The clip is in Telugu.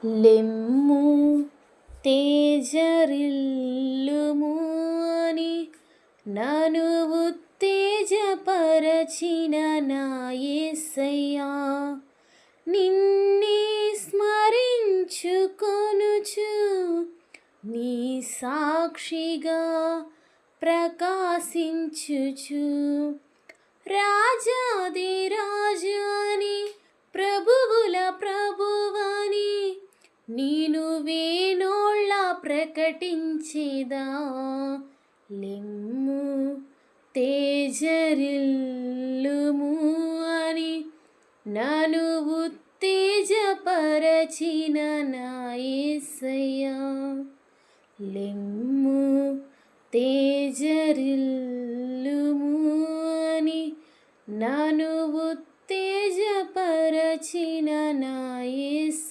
లెమ్ము తేజరిల్లుము అని నన్ను ఉత్తేజపరచిన నా యేసయ్యా, నిన్నే స్మరించుకొనుచు నీ సాక్షిగా ప్రకాశించుచు, రాజాది రాజాని ప్రభువుల ప్రభువని నేను వేణోళ్ళ ప్రకటించేదా. లెమ్ము తేజరిల్లుము అని నన్ను ఉత్తేజపరచిన నా యేసయ్యా, లెమ్ము తేజరిల్లుము అని నన్ను ఉత్తేజపరచిన నా యేసయ్యా.